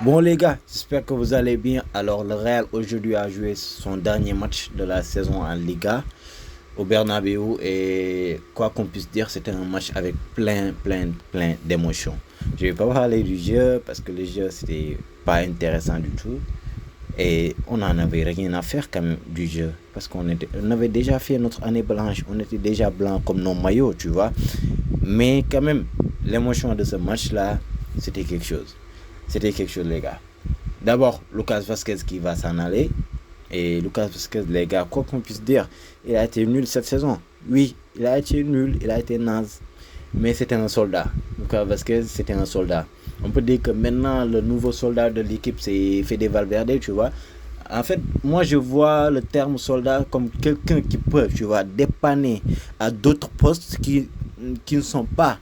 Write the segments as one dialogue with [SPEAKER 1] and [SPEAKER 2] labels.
[SPEAKER 1] Bon les gars, j'espère que vous allez bien. Alors le Real aujourd'hui a joué son dernier match de la saison en Liga au Bernabeu et quoi qu'on puisse dire, c'était un match avec plein d'émotions. Je vais pas parler du jeu parce que le jeu c'était pas intéressant du tout et on n'en avait rien à faire quand même du jeu parce on avait déjà fait notre année blanche, on était déjà blanc comme nos maillots, tu vois. Mais quand même, l'émotion de ce match-là, c'était quelque chose. C'était quelque chose, les gars. D'abord, Lucas Vasquez qui va s'en aller. Et Lucas Vasquez, les gars, quoi qu'on puisse dire, il a été nul cette saison. Oui, il a été nul, il a été naze. Mais c'était un soldat. Lucas Vasquez, c'était un soldat. On peut dire que maintenant, le nouveau soldat de l'équipe, c'est Fede Valverde, tu vois. En fait, moi, je vois le terme soldat comme quelqu'un qui peut, tu vois, dépanner à d'autres postes qui ne sont pas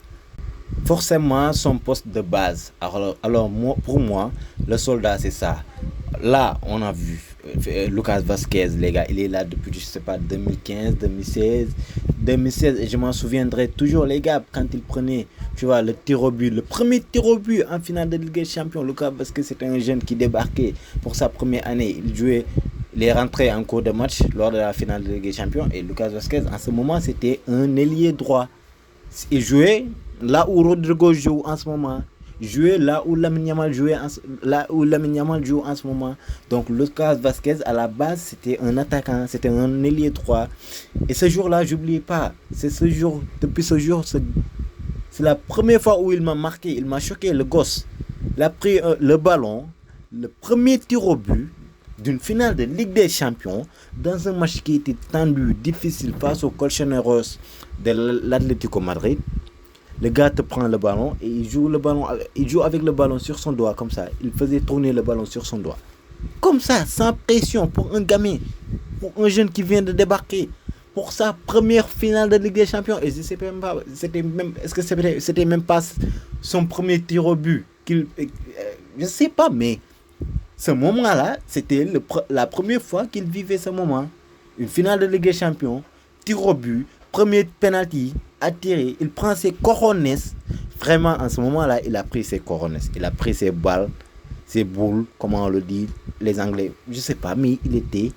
[SPEAKER 1] forcément son poste de base. Alors moi, pour moi, le soldat, c'est ça. Là, on a vu Lucas Vasquez, les gars, il est là depuis, je sais pas, 2015, 2016. 2016, et je m'en souviendrai toujours, les gars, quand il prenait, tu vois, le tir au but, le premier tir au but en finale de Ligue des Champions. Lucas Vasquez, c'était un jeune qui débarquait pour sa première année. Il est rentré en cours de match lors de la finale de Ligue des Champions. Et Lucas Vasquez, en ce moment, c'était un ailier droit. Il jouait là où Rodrigo joue en ce moment. Jouer là où Lamine Yamal joue en ce moment. Donc Lucas Vasquez à la base c'était un attaquant, c'était un ailier droit. Et ce jour-là, j'oublie pas. C'est ce jour, depuis ce jour, c'est la première fois où il m'a marqué, il m'a choqué le gosse. Il a pris le ballon, le premier tir au but d'une finale de Ligue des Champions dans un match qui était tendu, difficile face aux Colchoneros de l'Atlético Madrid. Le gars te prend le ballon et il joue avec le ballon sur son doigt comme ça. Il faisait tourner le ballon sur son doigt. Comme ça, sans pression pour un gamin, pour un jeune qui vient de débarquer, pour sa première finale de Ligue des Champions. Et je sais même pas, est-ce que c'était même pas son premier tir au but je sais pas, mais ce moment-là, c'était la première fois qu'il vivait ce moment. Une finale de Ligue des Champions, tir au but, premier penalty, attiré, il prend ses cojones. Vraiment, en ce moment-là, il a pris ses cojones. Il a pris ses balles, ses boules, comment on le dit, les Anglais. Je sais pas, mais il était...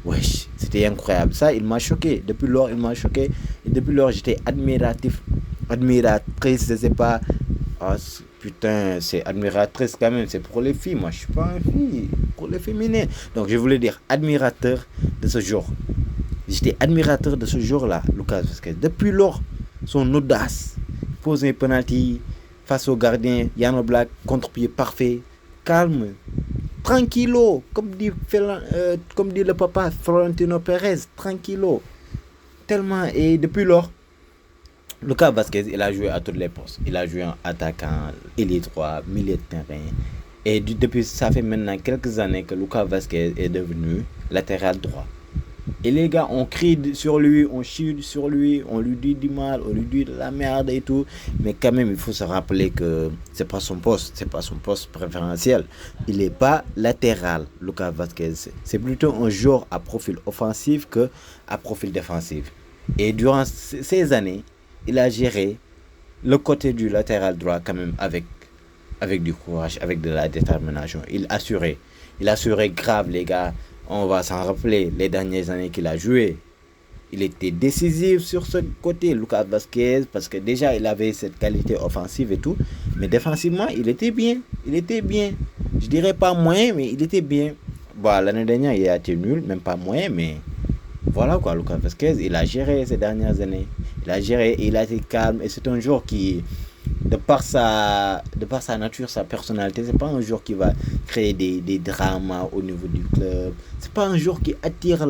[SPEAKER 1] Wesh, c'était incroyable. Ça, il m'a choqué. Depuis lors, il m'a choqué. Et depuis lors, j'étais admiratrice, je sais pas. Oh, putain, c'est admiratrice quand même. C'est pour les filles. Moi, je suis pas une fille. Pour les féminins. Donc, je voulais dire admirateur de ce jour. J'étais admirateur de ce jour-là, Lucas Vasquez. Depuis lors, son audace, poser un penalty face au gardien, Yann Oblak, contre-pied parfait, calme, tranquillo, comme dit le papa Florentino Pérez, tranquillo. Tellement, et depuis lors, Lucas Vasquez, il a joué à toutes les postes. Il a joué en attaquant, ailier droit, milieu de terrain. Et depuis, ça fait maintenant quelques années que Lucas Vasquez est devenu latéral droit. Et les gars, on crie sur lui, on chie sur lui, on lui dit du mal, on lui dit de la merde et tout. Mais quand même, il faut se rappeler que c'est pas son poste préférentiel. Il n'est pas latéral, Lucas Vasquez. C'est plutôt un joueur à profil offensif que à profil défensif. Et durant ces années, il a géré le côté du latéral droit quand même avec du courage, avec de la détermination. Il assurait grave, les gars. On va s'en rappeler les dernières années qu'il a joué. Il était décisif sur ce côté, Lucas Vasquez, parce que déjà il avait cette qualité offensive et tout. Mais défensivement, il était bien. Je dirais pas moyen, mais il était bien. Bon, l'année dernière, il a été nul, même pas moyen, mais voilà quoi, Lucas Vasquez, il a géré ces dernières années. Il a géré et il a été calme. Et c'est un joueur qui, de par sa nature, sa personnalité, c'est pas un joueur qui va créer des dramas au niveau du club. C'est pas un joueur qui attire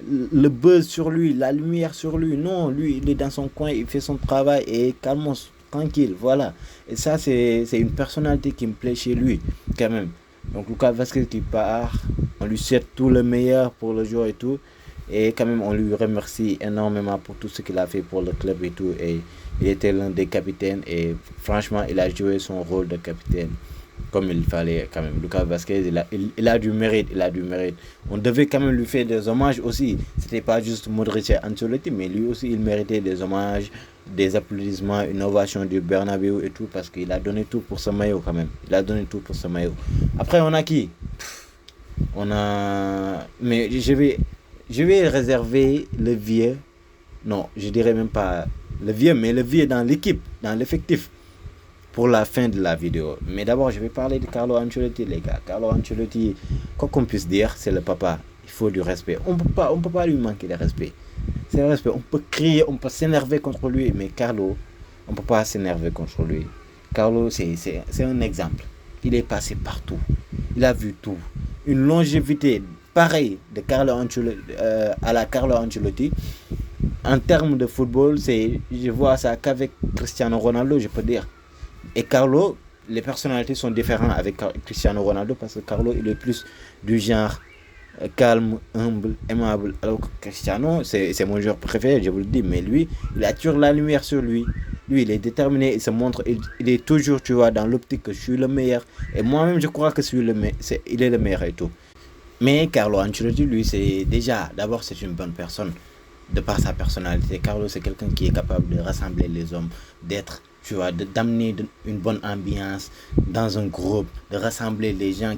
[SPEAKER 1] le buzz sur lui, la lumière sur lui. Non, lui, il est dans son coin, il fait son travail et calme, tranquille, voilà. Et ça, c'est une personnalité qui me plaît chez lui, quand même. Donc, Lucas Vasquez qui part, on lui souhaite tout le meilleur pour le jour et tout. Et quand même, on lui remercie énormément pour tout ce qu'il a fait pour le club et tout. Et il était l'un des capitaines et franchement, il a joué son rôle de capitaine comme il fallait quand même. Lucas Vasquez, il a du mérite, il a du mérite. On devait quand même lui faire des hommages aussi. C'était pas juste Modric et Ancelotti, mais lui aussi, il méritait des hommages, des applaudissements, une ovation du Bernabeu et tout, parce qu'il a donné tout pour ce maillot quand même. Il a donné tout pour ce maillot. Après, on a qui? On a... Mais je vais réserver le vieux. Non, je dirais même pas le vieux, mais le vieux dans l'équipe, dans l'effectif, pour la fin de la vidéo. Mais d'abord, je vais parler de Carlo Ancelotti, les gars. Carlo Ancelotti, quoi qu'on puisse dire, c'est le papa. Il faut du respect. On peut pas lui manquer de respect. C'est le respect. On peut crier, on peut s'énerver contre lui, mais Carlo, on ne peut pas s'énerver contre lui. Carlo, c'est un exemple. Il est passé partout. Il a vu tout. Une longévité pareille de Carlo Ancelotti, à la Carlo Ancelotti. En termes de football, je vois ça qu'avec Cristiano Ronaldo, je peux dire. Et Carlo, les personnalités sont différentes avec Cristiano Ronaldo parce que Carlo, il est plus du genre calme, humble, aimable. Alors que Cristiano, c'est mon joueur préféré, je vous le dis. Mais lui, il attire la lumière sur lui. Lui, il est déterminé, il se montre, il est toujours, tu vois, dans l'optique que je suis le meilleur. Et moi-même, je crois que il est le meilleur et tout. Mais Carlo Ancelotti, lui, c'est déjà, d'abord, c'est une bonne personne. De par sa personnalité, Carlo, c'est quelqu'un qui est capable de rassembler les hommes, d'être, tu vois, d'amener une bonne ambiance dans un groupe, de rassembler les gens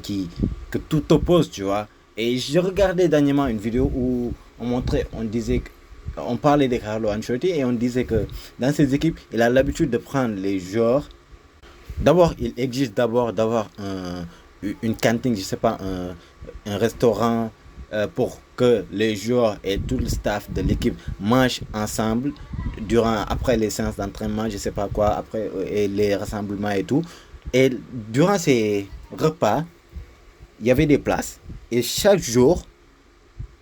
[SPEAKER 1] que tout oppose, tu vois. Et je regardais dernièrement une vidéo où on parlait de Carlo Ancelotti et on disait que dans ses équipes, il a l'habitude de prendre les joueurs. D'abord, il existe d'abord d'avoir une cantine, je sais pas, un restaurant pour que les joueurs et tout le staff de l'équipe mangent ensemble après les séances d'entraînement, je sais pas quoi, après et les rassemblements et tout. Et durant ces repas, il y avait des places et chaque jour,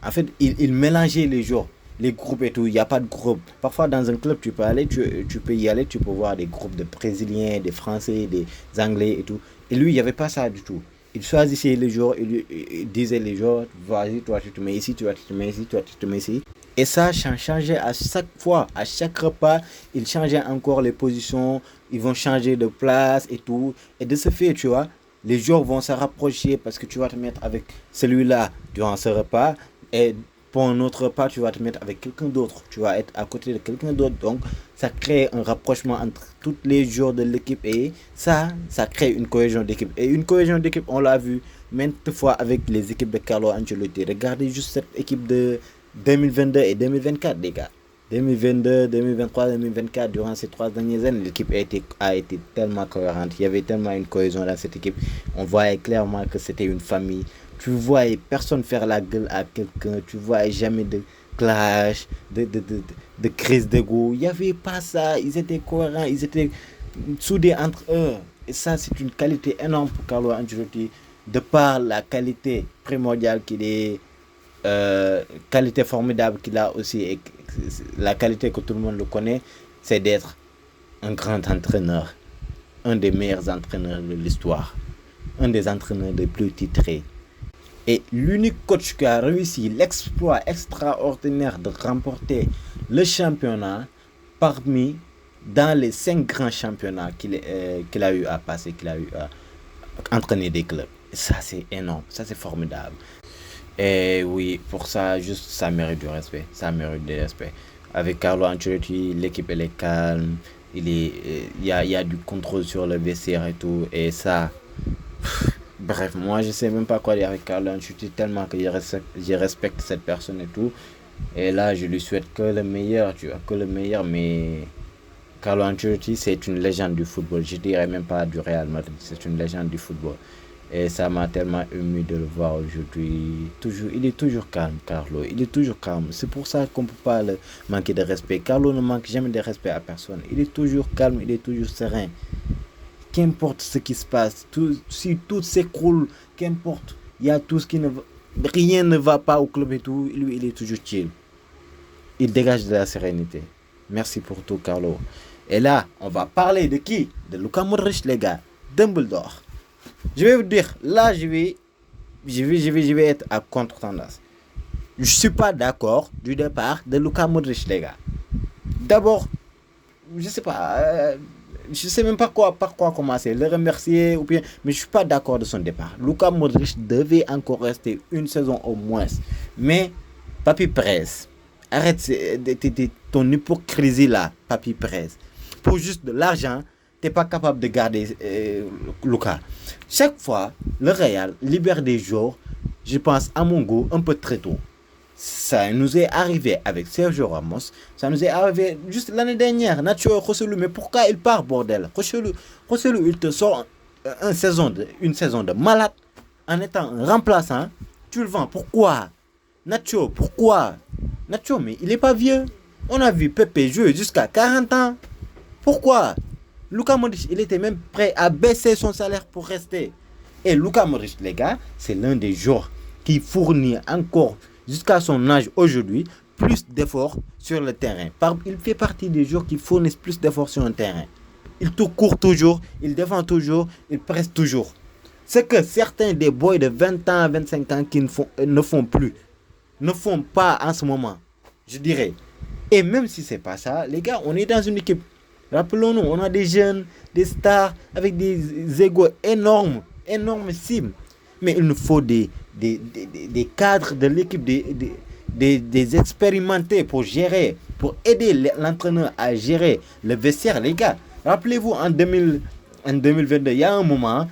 [SPEAKER 1] en fait, il mélangeait les jours, les groupes et tout. Il n'y a pas de groupe. Parfois, dans un club, tu peux aller, tu peux y aller, tu peux voir des groupes de Brésiliens, des Français, des Anglais et tout. Et lui, il n'y avait pas ça du tout. Il choisissait les jours, il disait les jours, vas-y, toi tu te mets ici, toi tu te mets ici, toi tu te mets ici. Et ça changeait à chaque fois, à chaque repas, il changeait encore les positions, ils vont changer de place et tout. Et de ce fait, tu vois, les jours vont se rapprocher parce que tu vas te mettre avec celui-là durant ce repas. Et pour un autre repas, tu vas te mettre avec quelqu'un d'autre. Tu vas être à côté de quelqu'un d'autre. Donc, ça crée un rapprochement entre tous les joueurs de l'équipe. Et ça crée une cohésion d'équipe. Et une cohésion d'équipe, on l'a vu maintes fois avec les équipes de Carlo Ancelotti. Regardez juste cette équipe de 2022 et 2024, les gars. 2022, 2023, 2024, durant ces 3 dernières années, l'équipe a été tellement cohérente. Il y avait tellement une cohésion dans cette équipe. On voyait clairement que c'était une famille. Tu voyais personne faire la gueule à quelqu'un. Tu voyais jamais de clash, de crise d'ego. Il n'y avait pas ça. Ils étaient cohérents. Ils étaient soudés entre eux. Et ça, c'est une qualité énorme pour Carlo Ancelotti. De par la qualité primordiale qu'il est, qualité formidable qu'il a aussi, et la qualité que tout le monde le connaît, c'est d'être un grand entraîneur, un des meilleurs entraîneurs de l'histoire, un des entraîneurs les plus titrés. Et l'unique coach qui a réussi l'exploit extraordinaire de remporter le championnat parmi dans les 5 grands championnats qu'il a eu à passer, qu'il a eu à entraîner des clubs. Et ça, c'est énorme, ça, c'est formidable. Et oui, pour ça, juste, ça mérite du respect. Ça mérite du respect. Avec Carlo Ancelotti, l'équipe, elle est calme. Il y a du contrôle sur le vestiaire et tout. Et ça, bref, moi, je sais même pas quoi dire avec Carlo Ancelotti, tellement que je respecte cette personne et tout. Et là, je lui souhaite que le meilleur, tu vois, que le meilleur. Mais Carlo Ancelotti, c'est une légende du football. Je dirais même pas du Real Madrid, c'est une légende du football. Et ça m'a tellement ému de le voir aujourd'hui. Il est toujours calme, Carlo. Il est toujours calme. C'est pour ça qu'on ne peut pas le manquer de respect. Carlo ne manque jamais de respect à personne. Il est toujours calme, il est toujours serein. Qu'importe ce qui se passe, si tout s'écroule, qu'importe, il y a tout ce qui ne va, rien ne va pas au club et tout, lui, il est toujours chill. Il dégage de la sérénité. Merci pour tout, Carlo. Et là, on va parler de qui? De Luka Modric, les gars. Dumbledore. Je vais vous dire, là, je vais être à contre-tendance. Je ne suis pas d'accord du départ de Luka Modric, les gars. D'abord, je sais pas, je sais même pas par quoi commencer. Le remercier ou bien, mais je suis pas d'accord de son départ. Luka Modric devait encore rester une saison au moins. Mais Papi Perez, arrête ton hypocrisie là, Papi Perez. Pour juste de l'argent, t'es pas capable de garder Luka. Chaque fois, le Real libère des joueurs, je pense à mon goût, un peu très tôt. Ça nous est arrivé avec Sergio Ramos. Ça nous est arrivé juste l'année dernière. Nacho Rosselu, mais pourquoi il part, bordel? Rosselu, il te sort une saison de malade en étant un remplaçant. Tu le vends. Pourquoi? Nacho, pourquoi? Nacho, mais il n'est pas vieux. On a vu Pepe jouer jusqu'à 40 ans. Pourquoi? Luka Modric, il était même prêt à baisser son salaire pour rester. Et Luka Modric, les gars, c'est l'un des joueurs qui fournit encore jusqu'à son âge aujourd'hui, plus d'efforts sur le terrain. Il fait partie des joueurs qui fournissent plus d'efforts sur le terrain. Il te court toujours, il défend toujours, il presse toujours. C'est que certains des boys de 20 ans, 25 ans qui ne font pas en ce moment, je dirais. Et même si c'est pas ça, les gars, on est dans une équipe. Rappelons-nous, on a des jeunes, des stars avec des égos énormissimes. Mais il nous faut des cadres de l'équipe, des expérimentés pour gérer, pour aider l'entraîneur à gérer le vestiaire, les gars. Rappelez-vous, en 2022, il y a un moment,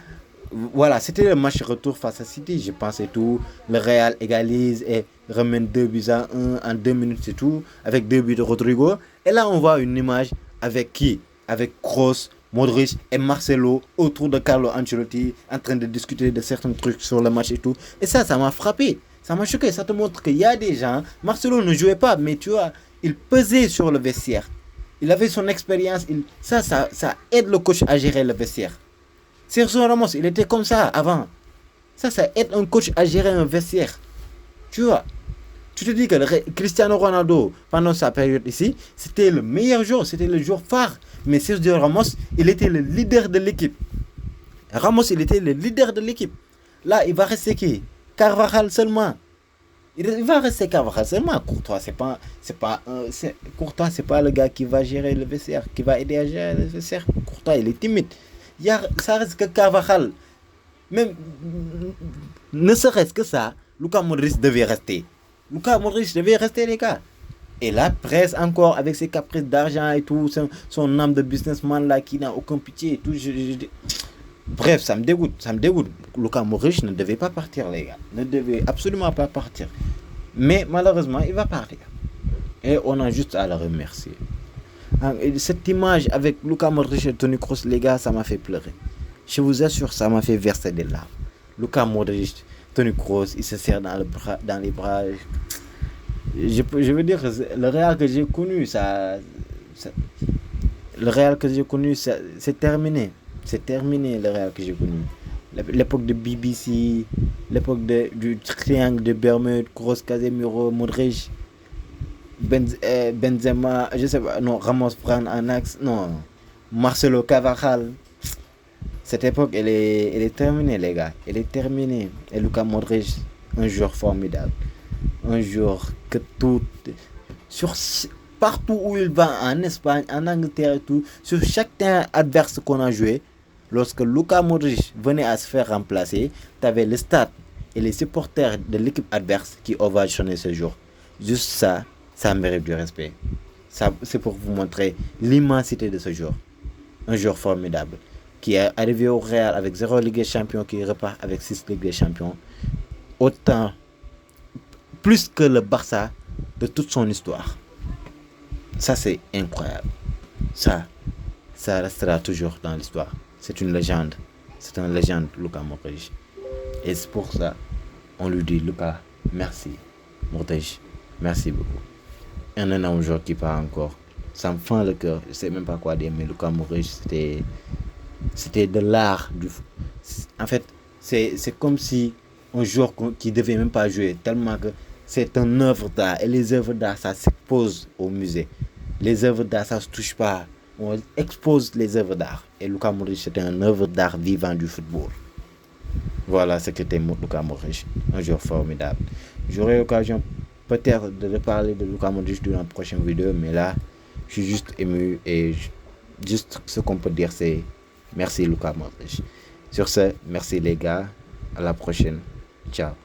[SPEAKER 1] voilà, c'était le match retour face à City, je pense et tout. Le Real égalise et remène 2-1 en 2 minutes, c'est tout, avec 2 buts de Rodrigo. Et là, on voit une image avec qui? Avec Kroos, Modric et Marcelo autour de Carlo Ancelotti en train de discuter de certains trucs sur le match et tout. Et ça m'a frappé. Ça m'a choqué. Ça te montre qu'il y a des gens. Marcelo ne jouait pas, mais tu vois, il pesait sur le vestiaire. Il avait son expérience. Ça aide le coach à gérer le vestiaire. Sergio Ramos, il était comme ça avant. Ça aide un coach à gérer un vestiaire. Tu vois. Tu te dis que Cristiano Ronaldo, pendant sa période ici, c'était le meilleur joueur, c'était le joueur phare. Mais Sergio Ramos, il était le leader de l'équipe. Ramos, il était le leader de l'équipe. Là, il va rester qui? Carvajal seulement. Il va rester Carvajal seulement. Courtois, Courtois, c'est pas le gars qui va gérer le vestiaire, qui va aider à gérer le vestiaire. Courtois, il est timide. Ça reste que Carvajal. Même, ne serait-ce que ça, Luka Modric devait rester. Luka Modric devait rester, les gars. Et là, presse encore avec ses caprices d'argent et tout, son âme de businessman là qui n'a aucun pitié et tout. Bref, ça me dégoûte. Luka Modric ne devait pas partir, les gars. Ne devait absolument pas partir. Mais malheureusement, il va partir. Et on a juste à le remercier. Cette image avec Luka Modric et Toni Kroos, les gars, ça m'a fait pleurer. Je vous assure, ça m'a fait verser des larmes. Luka Modric, Toni Kroos, il se serre dans les bras. Je veux dire, le Real que j'ai connu, c'est terminé. C'est terminé le Real que j'ai connu. L'époque de BBC, l'époque du triangle de Bermude, Kroos, Casemiro, Modric, Benzema, je sais pas, non, Ramos prend un axe, non, Marcelo Carvajal. Cette époque, elle est terminée, les gars. Elle est terminée. Et Luka Modric, un joueur formidable. Un joueur que partout où il va, en Espagne, en Angleterre et tout, sur chaque terrain adverse qu'on a joué, lorsque Luka Modric venait à se faire remplacer, tu avais le stade et les supporters de l'équipe adverse qui ovationnaient ce jour. Juste ça mérite du respect. Ça, c'est pour vous montrer l'immensité de ce joueur. Un joueur formidable qui est arrivé au Real avec 0 Ligue des Champions, qui repart avec 6 Ligue des Champions. Autant, plus que le Barça de toute son histoire. Ça, c'est incroyable. Ça restera toujours dans l'histoire. C'est une légende. C'est une légende, Luka Modric. Et c'est pour ça, on lui dit, Luka, merci. Modric, merci beaucoup. Un énorme joueur qui part encore. Ça me fend le cœur. Je sais même pas quoi dire, mais Luka Modric, c'était de l'art du foot. En fait, c'est comme si un joueur qui devait même pas jouer, tellement que c'est une œuvre d'art. Et les œuvres d'art, ça s'expose au musée. Les œuvres d'art, ça se touche pas. On expose les œuvres d'art. Et Luka Modric, c'était une œuvre d'art vivant du football. Voilà ce qu'était Luka Modric. Un joueur formidable. J'aurai l'occasion peut-être de parler de Luka Modric dans la prochaine vidéo, mais là, je suis juste ému et Juste ce qu'on peut dire, c'est merci Luka Modric. Sur ce, merci les gars. À la prochaine. Ciao.